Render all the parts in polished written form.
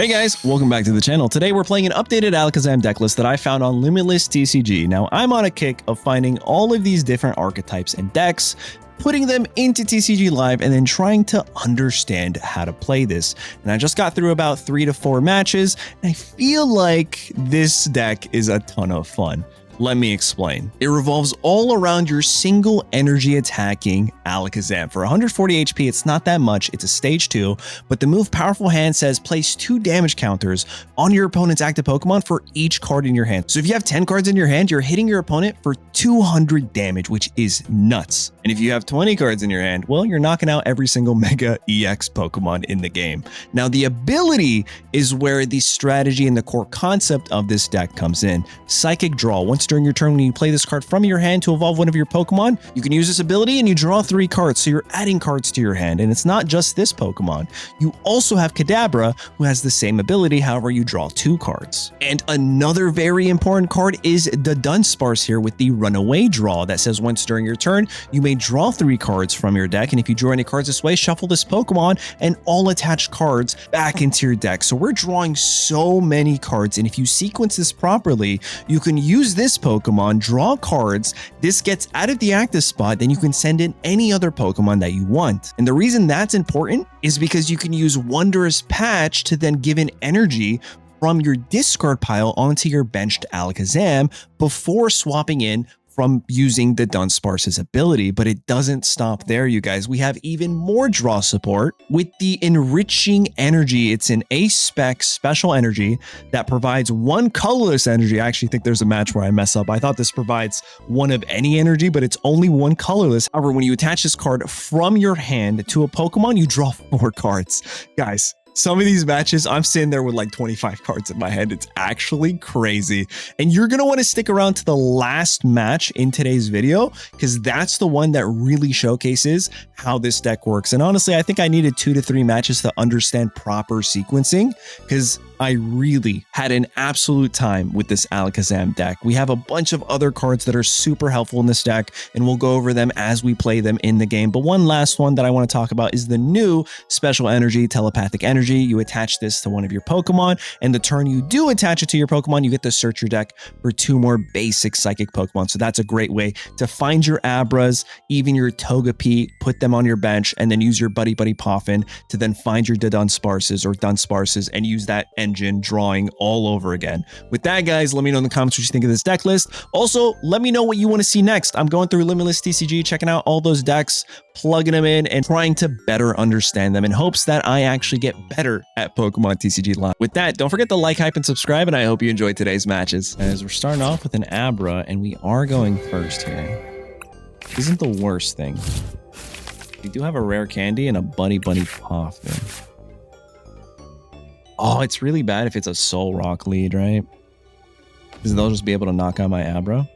Hey guys, welcome back to the channel. Today we're playing an updated Alakazam deck list that I found on Limitless TCG. Now I'm on a kick of finding all of these different archetypes and decks, putting them into TCG Live, and then trying to understand how to play this. And I just got through about 3 to 4 matches, and I feel like this deck is a ton of fun. Let me explain. It revolves all around your single energy attacking Alakazam. For 140 HP, it's not that much, it's a stage 2, but the move Powerful Hand says place 2 damage counters on your opponent's active Pokemon for each card in your hand. So if you have 10 cards in your hand, you're hitting your opponent for 200 damage, which is nuts. And if you have 20 cards in your hand, well, you're knocking out every single Mega EX Pokemon in the game. Now, the ability is where the strategy and the core concept of this deck comes in. Psychic Draw. Once during your turn, when you play this card from your hand to evolve one of your Pokemon, you can use this ability and you draw 3 cards. So you're adding cards to your hand, and it's not just this Pokemon. You also have Kadabra, who has the same ability, however you draw 2 cards. And another very important card is the Dunsparce here with the Runaway Draw that says once during your turn, you may draw 3 cards from your deck, and if you draw any cards this way, shuffle this Pokemon and all attached cards back into your deck. So we're drawing so many cards, and if you sequence this properly, you can use this Pokemon, draw cards, this gets out of the active spot, then you can send in any other Pokemon that you want. And the reason that's important is because you can use Wondrous Patch to then give an energy from your discard pile onto your benched Alakazam before swapping in from using the Dunsparce's ability. But it doesn't stop there, you guys. We have even more draw support with the Enriching Energy. It's an A-spec special energy that provides 1 colorless energy. I actually think there's a match where I mess up. I thought this provides 1 of any energy, but it's only 1 colorless. However, when you attach this card from your hand to a Pokemon, you draw 4 cards. Guys, some of these matches, I'm sitting there with like 25 cards in my hand. It's actually crazy. And you're going to want to stick around to the last match in today's video, because that's the one that really showcases how this deck works. And honestly, I think I needed 2 to 3 matches to understand proper sequencing, because I really had an absolute time with this Alakazam deck. We have a bunch of other cards that are super helpful in this deck, and we'll go over them as we play them in the game. But one last one that I want to talk about is the new special energy, Telepathic Energy. You attach this to one of your Pokemon, and the turn you do attach it to your Pokemon, you get to search your deck for 2 more basic psychic Pokemon. So that's a great way to find your Abras, even your Togepi, put them on your bench, and then use your Buddy-Buddy Poffin to then find your Dudunsparces or Dunsparces and use that engine drawing all over again. With that, guys, let me know in the comments what you think of this deck list. Also, let me know what you want to see next. I'm going through Limitless TCG, checking out all those decks, plugging them in, and trying to better understand them in hopes that I actually get better at Pokemon TCG Live. With that, don't forget to like, hype, and subscribe, and I hope you enjoyed today's matches. As we're starting off with an Abra, and we are going first here. Isn't the worst thing. We do have a Rare Candy and a Buddy-Buddy Poffin. Oh, it's really bad if it's a Soul Rock lead, right? Because they'll just be able to knock out my Abra.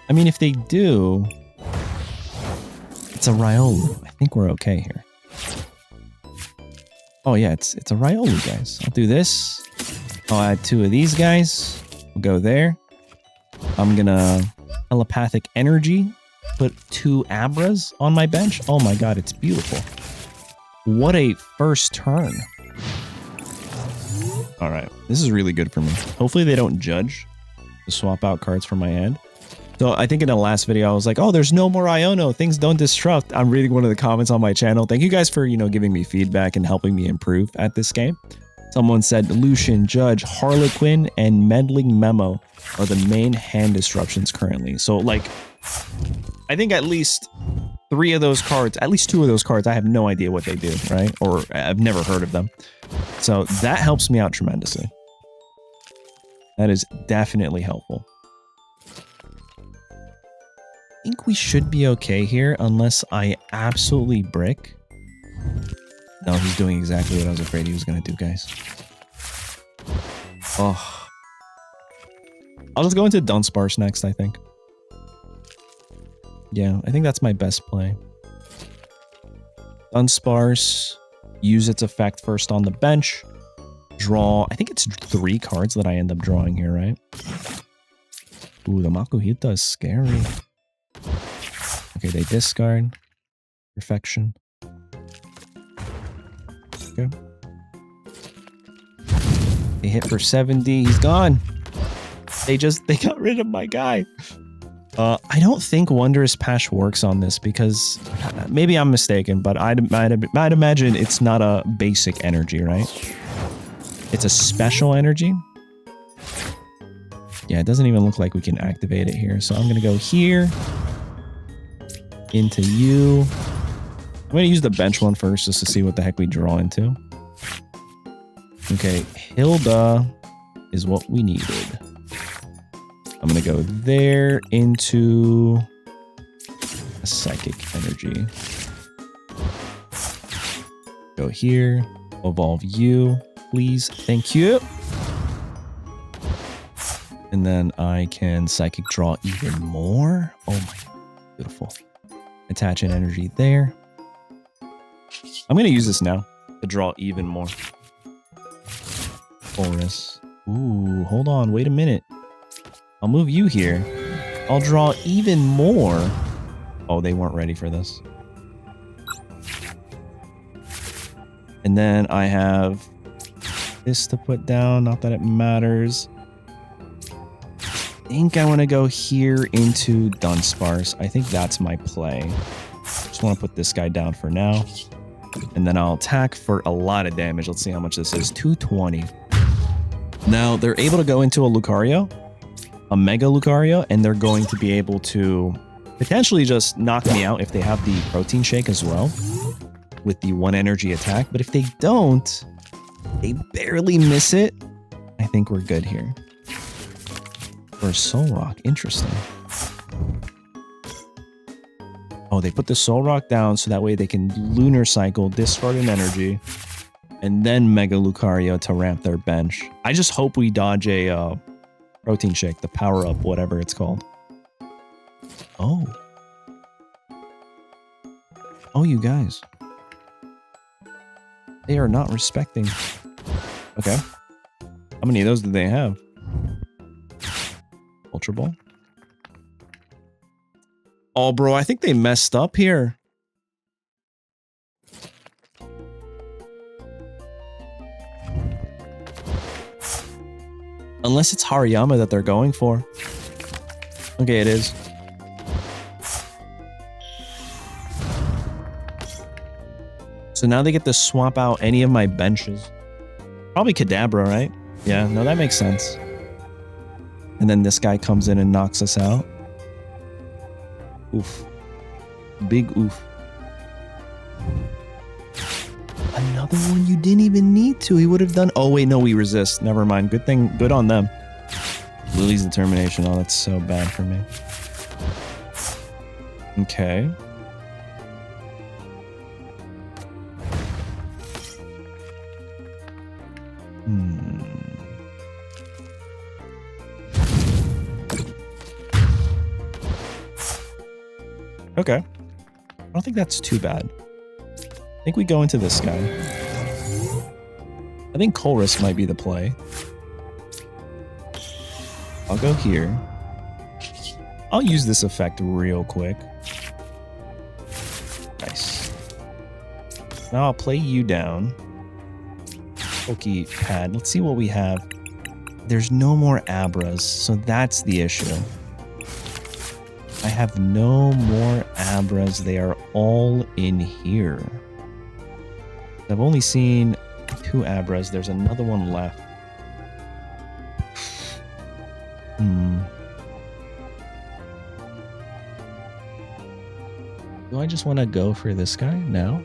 I mean, if they do, it's a Riolu. I think we're okay here. Oh yeah, it's a Riolu, guys. I'll do this. I'll add 2 of these guys. We'll go there. I'm gonna Telepathic Energy, put 2 Abras on my bench. Oh my god, it's beautiful. What a first turn. All right, this is really good for me. Hopefully they don't judge to swap out cards from my hand. So I think in the last video, I was like, oh, there's no more Iono. Things don't disrupt. I'm reading one of the comments on my channel. Thank you guys for, giving me feedback and helping me improve at this game. Someone said Lucian, Judge, Harlequin, and Meddling Memo are the main hand disruptions currently. So like, I think at least 3 of those cards, at least 2 of those cards, I have no idea what they do, right? Or I've never heard of them. So that helps me out tremendously. That is definitely helpful. I think we should be okay here unless I absolutely brick. No, he's doing exactly what I was afraid he was going to do, guys. Oh. I'll just go into Dunsparce next, I think. Yeah, I think that's my best play. Dunsparce, use its effect first on the bench. Draw, I think it's 3 cards that I end up drawing here, right? Ooh, the Makuhita is scary. Okay, they discard. Perfection. Okay. They hit for 70. He's gone. They got rid of my guy. I don't think Wondrous Patch works on this because maybe I'm mistaken, but I'd imagine it's not a basic energy, right? It's a special energy. Yeah, it doesn't even look like we can activate it here. So I'm going to go here into you. I'm going to use the bench one first just to see what the heck we draw into. Okay, Hilda is what we needed. I'm going to go there into a psychic energy. Go here, evolve you, please. Thank you. And then I can psychic draw even more. Oh my, beautiful. Attach an energy there. I'm going to use this now to draw even more. Colress. Ooh, hold on. Wait a minute. I'll move you here. I'll draw even more. Oh, they weren't ready for this. And then I have this to put down. Not that it matters. I think I want to go here into Dunsparce. I think that's my play. Just want to put this guy down for now. And then I'll attack for a lot of damage. Let's see how much this is. 220. Now, they're able to go into a Lucario. A Mega Lucario, and they're going to be able to potentially just knock me out if they have the Protein Shake as well with the 1 energy attack. But if they don't, they barely miss it. I think we're good here. For Soul Rock, interesting. Oh, they put the Soul Rock down so that way they can Lunar Cycle, discard an energy, and then Mega Lucario to ramp their bench. I just hope we dodge a Protein Shake, the power up, whatever it's called. Oh. Oh, you guys. They are not respecting. Okay. How many of those do they have? Ultra Ball. Oh, bro, I think they messed up here. Unless it's Hariyama that they're going for. Okay, it is. So now they get to swap out any of my benches. Probably Kadabra, right? Yeah, no, that makes sense. And then this guy comes in and knocks us out. Oof. Big oof. Another one you didn't even need to. He would have done... Oh, wait, no, we resist. Never mind. Good thing. Good on them. Lillie's determination. Oh, that's so bad for me. Okay. Okay. I don't think that's too bad. I think we go into this guy. I think Colress might be the play. I'll go here. I'll use this effect real quick. Nice. Now I'll play you down. Poké Pad. Let's see what we have. There's no more Abras, so that's the issue. I have no more Abras. They are all in here. I've only seen 2 Abras. There's another one left. Do I just want to go for this guy now?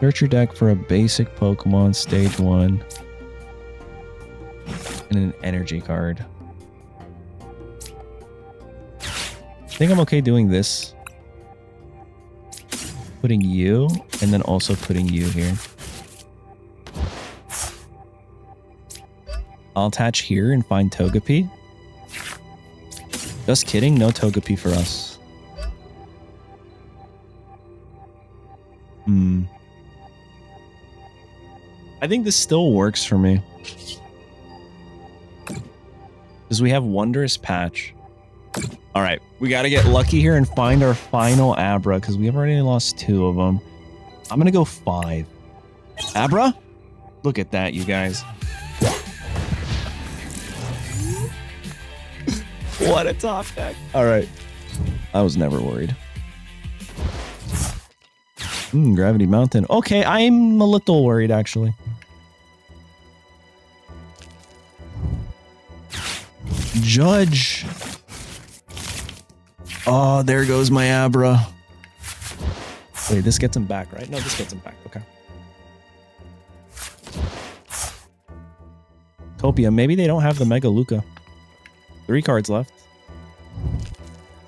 Search your deck for a basic Pokemon, stage 1. And an energy card. I think I'm okay doing this. Putting you, and then also putting you here. I'll attach here and find Togepi. Just kidding, no Togepi for us. I think this still works for me. Because we have Wondrous Patch. Alright, We got to get lucky here and find our final Abra because we have already lost 2 of them. I'm going to go 5. Abra? Look at that, you guys. What a top deck. All right. I was never worried. Gravity Mountain. Okay, I'm a little worried, actually. Judge. Oh, there goes my Abra. Wait, this gets him back, right? No, this gets him back. Okay. Topia. Maybe they don't have the Mega Luca. 3 cards left.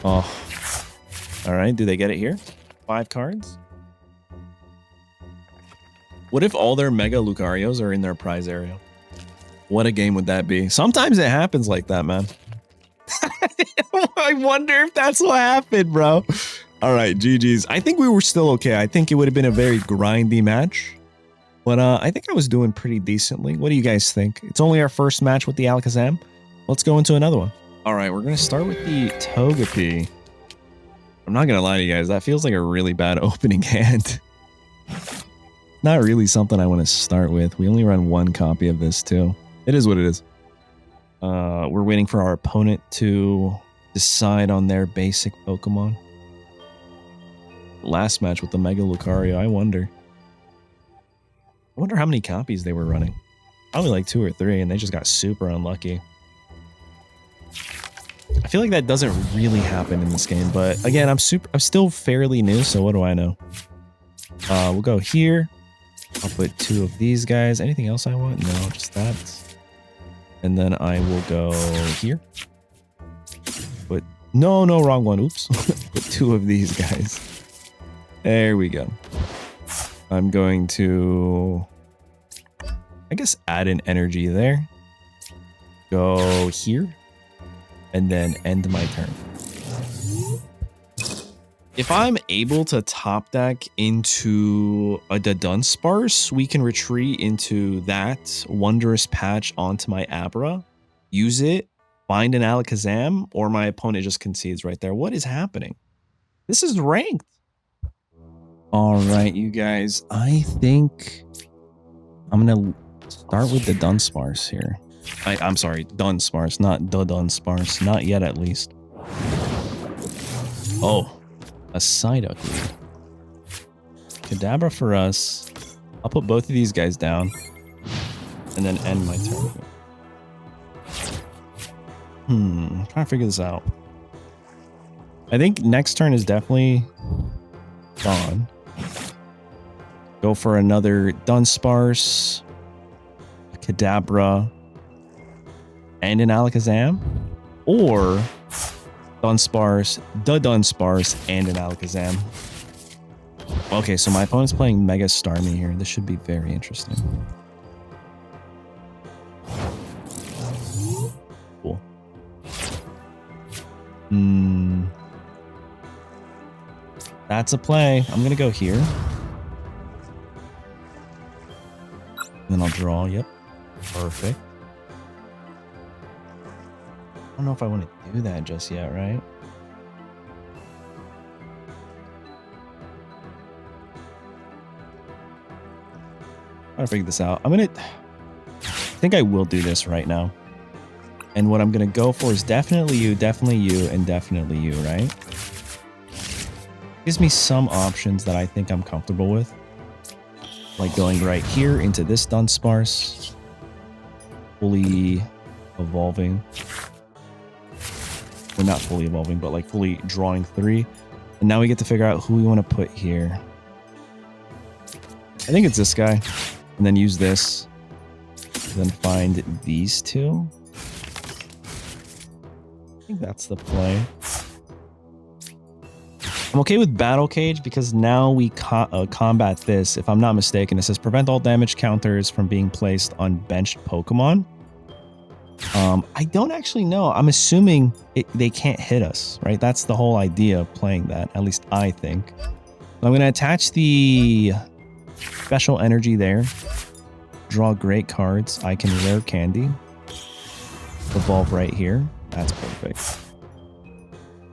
Oh. All right. Do they get it here? 5 cards. What if all their Mega Lucarios are in their prize area? What a game would that be? Sometimes it happens like that, man. I wonder if that's what happened, bro. All right, GG's. I think we were still okay. I think it would have been a very grindy match. But I think I was doing pretty decently. What do you guys think? It's only our first match with the Alakazam. Let's go into another one. All right, we're going to start with the Togepi. I'm not going to lie to you guys. That feels like a really bad opening hand. Not really something I want to start with. We only run 1 copy of this, too. It is what it is. We're waiting for our opponent to decide on their basic Pokemon. Last match with the Mega Lucario, I wonder how many copies they were running. Probably like 2 or 3, and they just got super unlucky. I feel like that doesn't really happen in this game, but again, I'm still fairly new, so what do I know? We'll go here. I'll put 2 of these guys. Anything else I want? No, just that. And then I will go here. But no, wrong one. Oops. Put 2 of these guys. There we go. I'm going to, I guess, add an energy there. Go here. And then end my turn. If I'm able to top deck into a Dunsparce, we can retreat into that Wondrous Patch onto my Abra, use it, find an Alakazam, or my opponent just concedes right there. What is happening? This is ranked. All right, you guys. I think I'm going to start with the Dunsparce here. I'm sorry, Dunsparce, not the Dunsparce. Not yet, at least. Oh. A Psyduck lead. Kadabra for us. I'll put both of these guys down. And then end my turn. I'm trying to figure this out. I think next turn is definitely gone. Go for another Dunsparce. A Kadabra. And an Alakazam. Or Dunsparce, the Dunsparce, and an Alakazam. Okay, so my opponent's playing Mega Starmie here. This should be very interesting. Cool. That's a play. I'm going to go here. Then I'll draw. Yep. Perfect. I don't know if I want to do that just yet, right? I'm trying to figure this out. I think I will do this right now. And what I'm going to go for is definitely you, and definitely you, right? Gives me some options that I think I'm comfortable with. Like going right here into this Dunsparce. Fully evolving. We're not fully evolving, but like fully drawing 3. And now we get to figure out who we want to put here. I think it's this guy. And then use this. Then find these 2. I think that's the play. I'm okay with Battle Cage because now we combat this. If I'm not mistaken, it says prevent all damage counters from being placed on benched Pokemon. I don't actually know. I'm assuming they can't hit us, right? That's the whole idea of playing that. At least I think. I'm going to attach the special energy there. Draw great cards. I can Rare Candy. Evolve right here. That's perfect.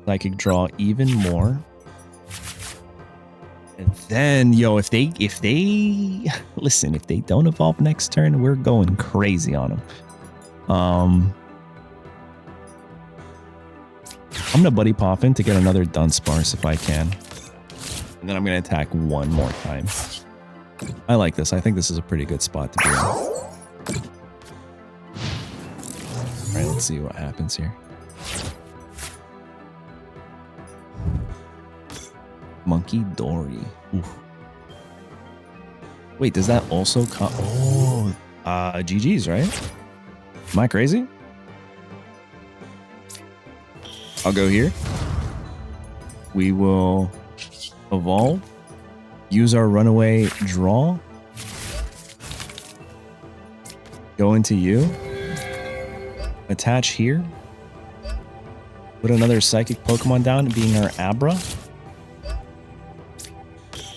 Psychic draw even more. And then, yo, if they listen, if they don't evolve next turn, we're going crazy on them. I'm gonna Buddy Poffin to get another Dunsparce if I can. And then I'm gonna attack one more time. I like this. I think this is a pretty good spot to be in. Alright, let's see what happens here. Monkey Dory. Oof. Wait, does that also come? Oh, GG's, right? Am I crazy? I'll go here. We will evolve. Use our runaway draw. Go into you. Attach here. Put another psychic Pokemon down, being our Abra.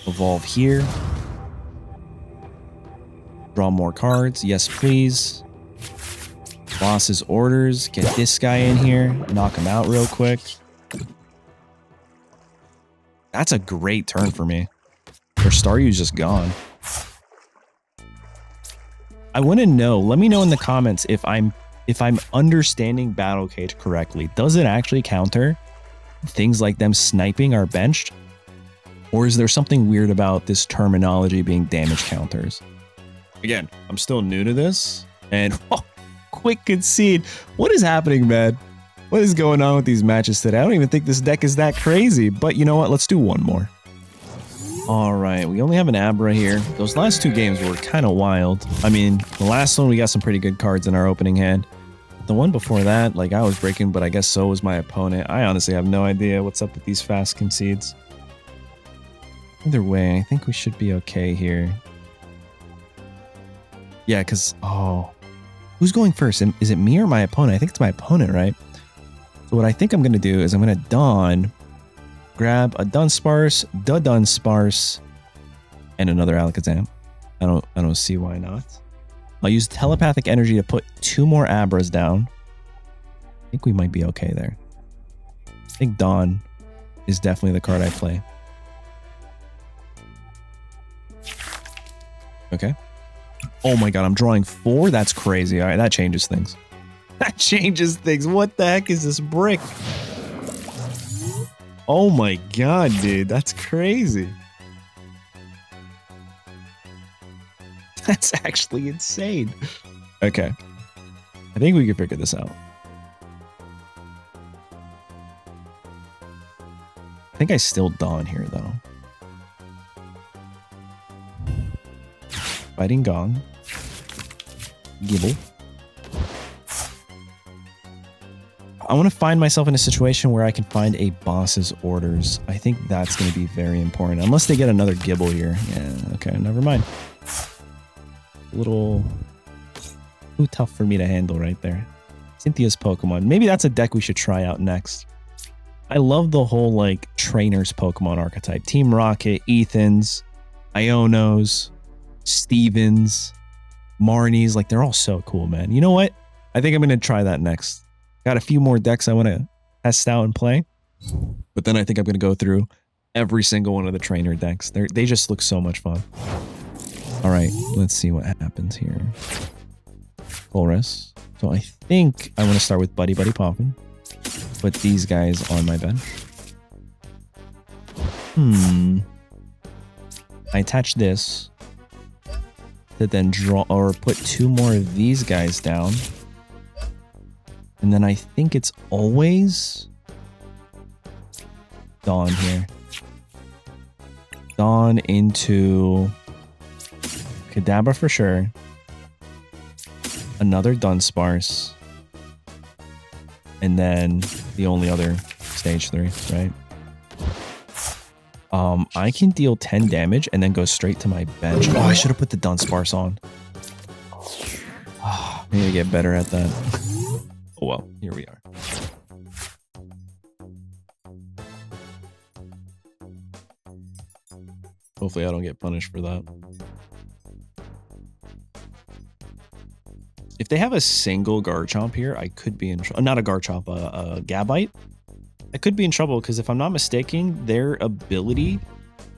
Evolve here. Draw more cards. Yes, please. Boss's orders. Get this guy in here. Knock him out real quick. That's a great turn for me. Or Staryu's just gone. I want to know. Let me know in the comments if I'm understanding Battle Cage correctly. Does it actually counter things like them sniping our benched? Or is there something weird about this terminology being damage counters? Again, I'm still new to this. And quick concede. What is happening, man? What is going on with these matches today? I don't even think this deck is that crazy. But you know what? Let's do one more. All right, we only have an Abra here. Those last two games were kind of wild. I mean, the last one, we got some pretty good cards in our opening hand. The one before that, like, I was breaking, but I guess so was my opponent. I honestly have no idea what's up with these fast concedes. Either way, I think we should be okay here. Yeah, because, oh, who's going first? Is it me or my opponent? I think it's my opponent, right? So what I think I'm going to do is I'm going to Dawn, grab a Dunsparce, Dudunsparce, and another Alakazam. I don't see why not. I'll use Telepathic Energy to put 2 more Abras down. I think we might be okay there. I think Dawn is definitely the card I play. Okay. Oh my god, I'm drawing 4? That's crazy. All right, that changes things. That changes things. What the heck is this brick? Oh my god, dude. That's crazy. That's actually insane. Okay. I think we can figure this out. I think I still Dawn here, though. Fighting Gong. Gibble. I want to find myself in a situation where I can find a boss's orders. I think that's going to be very important. Unless they get another Gibble here. Yeah, okay, never mind. A little too tough for me to handle right there. Cynthia's Pokemon. Maybe that's a deck we should try out next. I love the whole, like, trainers Pokemon archetype. Team Rocket, Ethans, Ionos, Stevens, Marnies. Like, they're all so cool, man. You know what? I think I'm going to try that next. Got a few more decks I want to test out and play. But then I think I'm going to go through every single one of the trainer decks. They just look so much fun. All right, let's see what happens here. Colress. So I think I want to start with Buddy-Buddy Poffin. Put these guys on my bench. I attach this to then draw or put 2 more of these guys down. And then I think it's always Dawn here. Dawn into Kadabra for sure. Another Dunsparce. And then the only other stage 3, right? I can deal 10 damage and then go straight to my bench. Oh, I should have put the Dunsparce on. Oh, I need to get better at that. Oh well, here we are. Hopefully I don't get punished for that. If they have a single Garchomp here, I could be in trouble. Not a Garchomp, a Gabite. I could be in trouble because if I'm not mistaken, their ability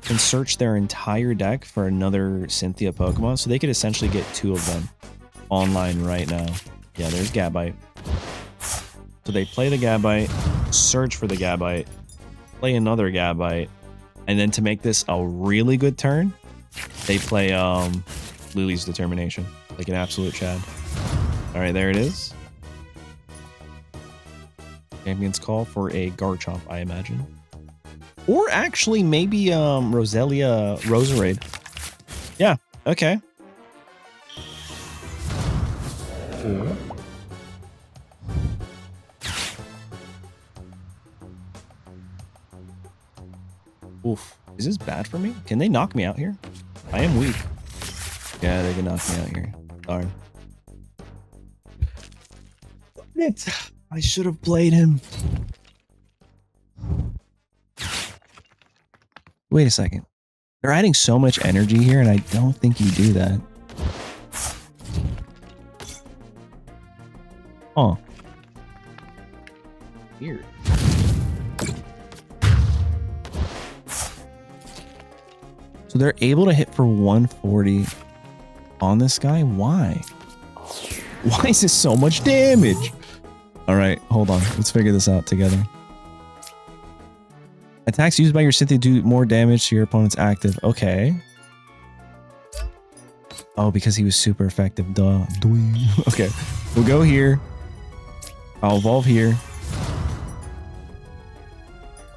can search their entire deck for another Cynthia Pokemon. So they could essentially get 2 of them online right now. Yeah, there's Gabite. So they play the Gabite, search for the Gabite, play another Gabite, and then to make this a really good turn, they play Lillie's Determination, like an absolute Chad. All right, there it is. Champion's Call for a Garchomp, I imagine. Or actually, maybe Roselia Roserade. Yeah, okay. Cool. Oof. Is this bad for me? Can they knock me out here? I am weak. Yeah, they can knock me out here. Darn. I should have played him. Wait a second. They're adding so much energy here, and I don't think you do that. Huh. Weird. So they're able to hit for 140 on this guy? Why? Why is this so much damage? All right, hold on. Let's figure this out together. Attacks used by your Cynthia do more damage to your opponent's active. Okay. Oh, because he was super effective. Duh. Okay. We'll go here. I'll evolve here.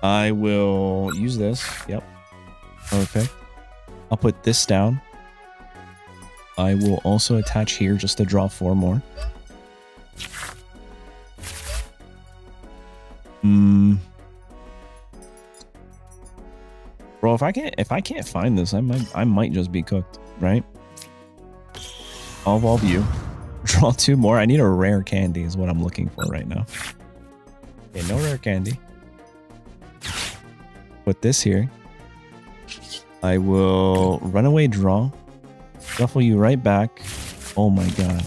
I will use this. Yep. Perfect. I'll put this down. I will also attach here just to draw 4 more. Bro, if I can't find this, I might just be cooked, right? I'll evolve you. Draw 2 more. I need a rare candy is what I'm looking for right now. Okay, no rare candy. Put this here. I will run away draw. Shuffle you right back. Oh my god.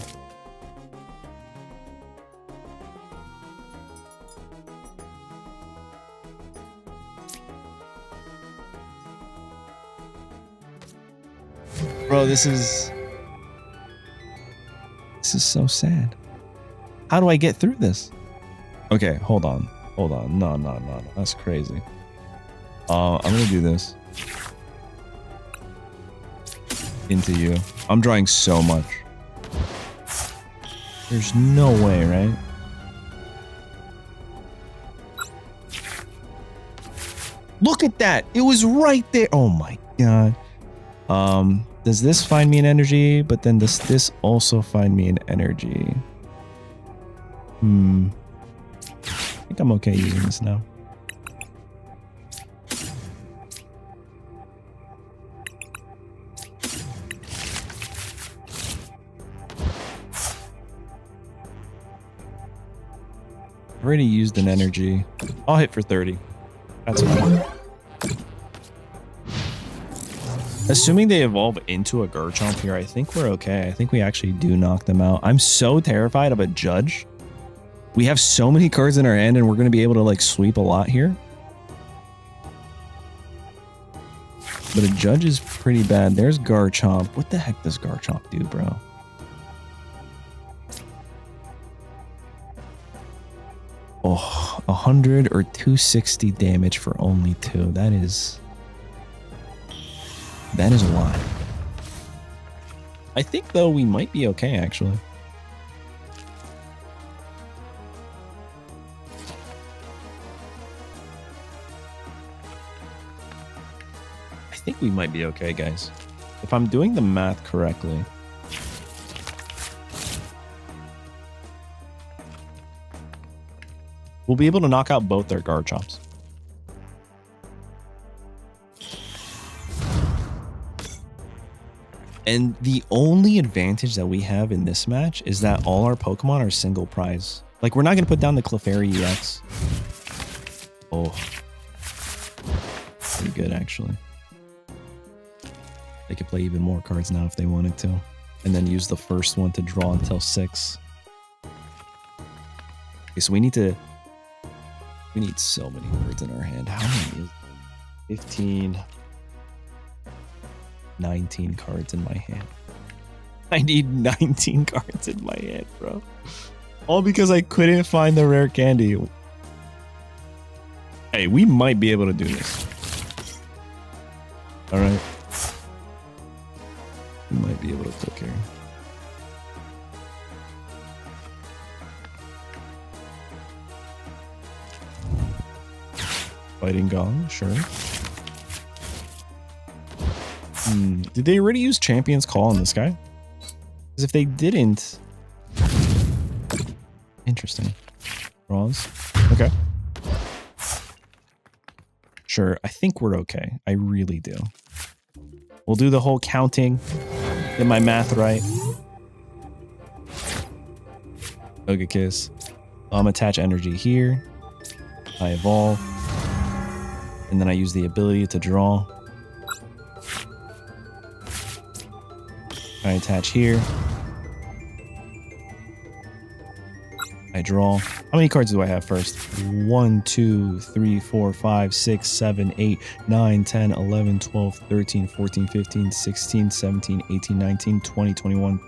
Bro, this is so sad. How do I get through this? Okay, hold on. Hold on. No. That's crazy. I'm gonna do this. Into you. I'm drawing so much. There's no way, right? Look at that. It was right there. Oh my god. Does this find me in energy? But then does this also find me in energy? I think I'm okay using this now. I've already used an energy. I'll hit for 30. That's fine. Assuming they evolve into a Garchomp here, I think we're okay. I think we actually do knock them out. I'm so terrified of a Judge. We have so many cards in our hand and we're going to be able to like sweep a lot here. But a Judge is pretty bad. There's Garchomp. What the heck does Garchomp do, bro? Oh, 100 or 260 damage for only 2. That is a lot. I think, though, we might be okay, actually. I think we might be okay, guys. If I'm doing the math correctly. We'll be able to knock out both their Garchomps. And the only advantage that we have in this match is that all our Pokemon are single prize. Like, we're not going to put down the Clefairy EX. Oh. Pretty good, actually. They could play even more cards now if they wanted to. And then use the first one to draw until 6. Okay, so we need to We need so many cards in our hand. How many? 15, 19 cards in my hand. I need 19 cards in my hand, bro. All because I couldn't find the rare candy. Hey, we might be able to do this. All right. We might be able to click here. Fighting Gong, sure. Did they already use Champion's Call on this guy? Because if they didn't... Interesting. Draws. Okay. Sure, I think we're okay. I really do. We'll do the whole counting. Get my math right. Togekiss. Attach energy here. I evolve. And then I use the ability to draw. I attach here. I draw. How many cards do I have first? 1, 2, 3, 4, 5, 6, 7, 8, 9, 10, 11, 12, 13, 14, 15, 16, 17, 18, 19, 20, 21,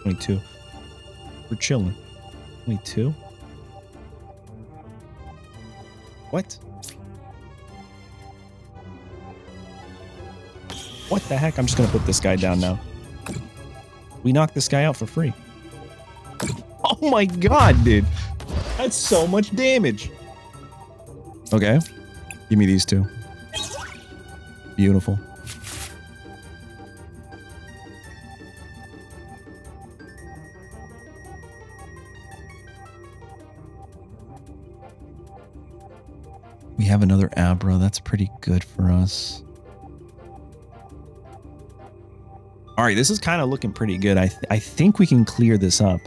22. We're chilling. 22? What? What the heck? I'm just going to put this guy down now. We knocked this guy out for free. Oh my god, dude. That's so much damage. Okay. Give me these two. Beautiful. We have another Abra. That's pretty good for us. All right, this is kind of looking pretty good. I think we can clear this up.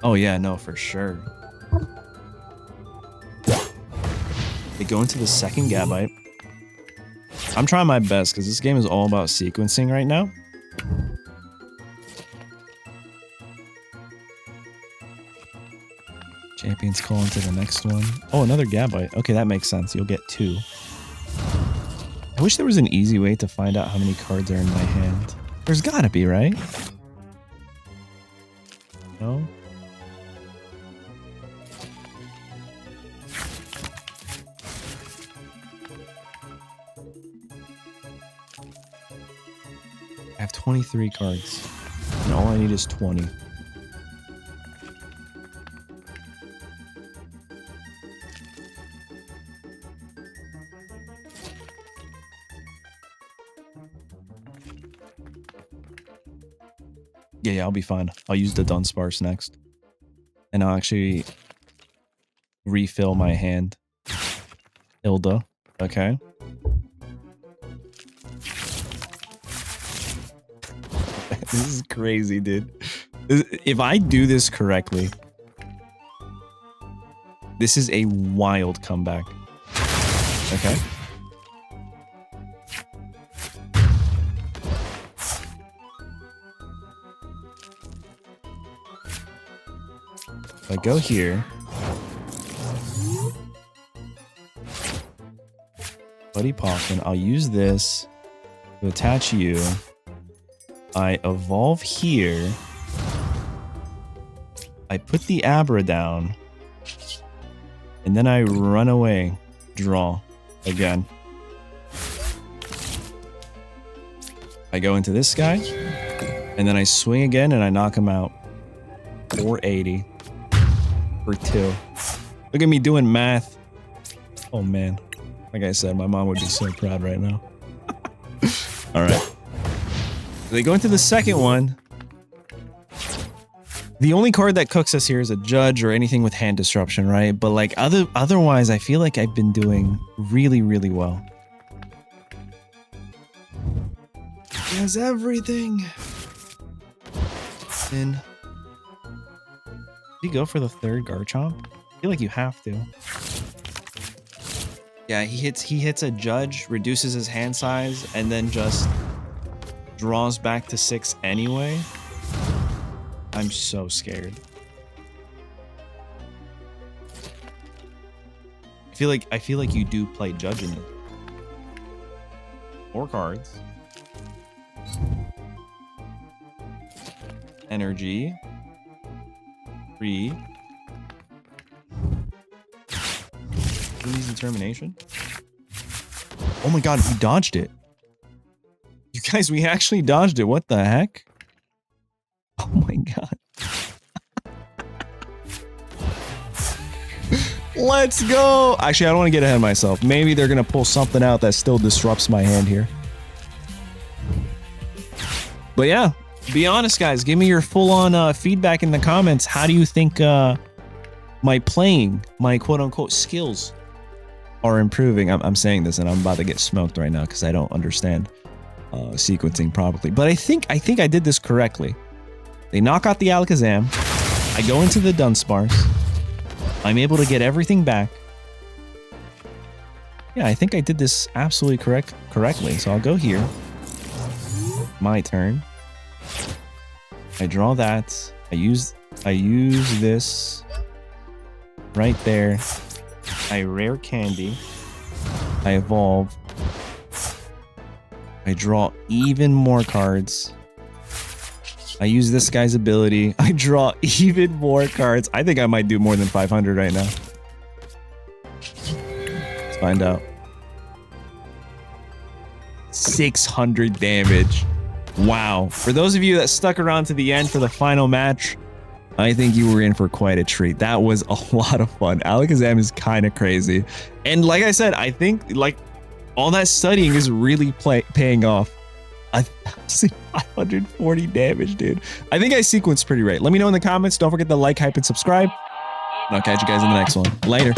Oh yeah, no, for sure. They go into the second Gabite. I'm trying my best because this game is all about sequencing right now. Champion's Call into the next one. Oh, another Gabite. Okay, that makes sense. You'll get 2. I wish there was an easy way to find out how many cards are in my hand. There's gotta be, right? No? I have 23 cards, and all I need is 20. Yeah, I'll be fine. I'll use the Dunsparce next. And I'll actually refill my hand. Hilda. Okay. This is crazy, dude. If I do this correctly, this is a wild comeback. Okay. If I go here, Buddy Poffin, I'll use this to attach you. I evolve here. I put the Abra down. And then I run away. Draw. Again. I go into this guy. And then I swing again and I knock him out. 480. For 2. Look at me doing math. Oh man. Like I said, my mom would be so proud right now. Alright. They go into the second one. The only card that cooks us here is a Judge or anything with hand disruption, right? But like otherwise, I feel like I've been doing really, really well. He has everything. And did you go for the third Garchomp? I feel like you have to. Yeah, he hits a Judge, reduces his hand size, and then just draws back to 6 anyway. I'm so scared. I feel like you do play judging it. 4 cards. Energy. 3. Lily's Determination. Oh my god, we dodged it. You guys, we actually dodged it. What the heck? Oh my god. Let's go. Actually, I don't want to get ahead of myself. Maybe they're going to pull something out that still disrupts my hand here. But yeah, be honest, guys. Give me your full-on feedback in the comments. How do you think my playing, my quote-unquote skills are improving? I'm saying this and I'm about to get smoked right now because I don't understand sequencing properly. But I think I did this correctly. They knock out the Alakazam. I go into the Dunsparce. I'm able to get everything back. Yeah, I think I did this absolutely correctly. So I'll go here. My turn. I draw that. I use this right there. I Rare Candy. I evolve. I draw even more cards. I use this guy's ability. I draw even more cards. I think I might do more than 500 right now. Let's find out. 600 damage. Wow. For those of you that stuck around to the end for the final match, I think you were in for quite a treat. That was a lot of fun. Alakazam is kind of crazy. And like I said, I think like all that studying is really paying off. 1,540 damage, dude. I think I sequenced pretty right. Let me know in the comments. Don't forget to like, hype, and subscribe. And I'll catch you guys in the next one. Later.